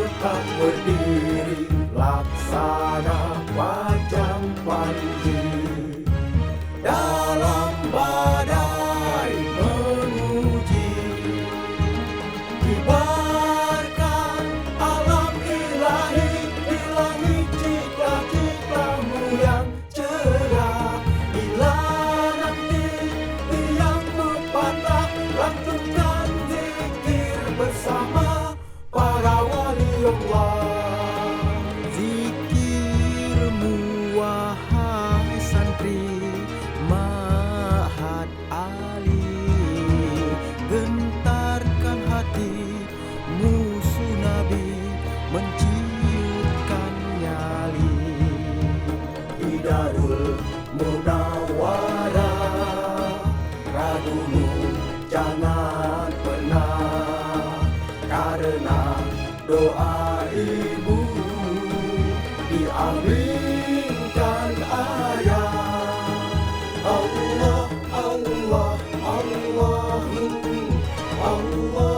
tetap berdiri, laksana wajah panji. Dalam badai menguji, kibarkan alam ilahi di langit cita-citamu yang cerah. Bila nanti tiang pepatah, lantunkan zikir bersama para wali Allah. Zikirmu wahai santri Mahat Ali, gentarkan hati musuh Nabi, menciutkan nyali. Di Darul Munawwarah, ragumu jangan pernah, karena doa ibu diaminkan ayah. Allah, Allah, Allahu Allah.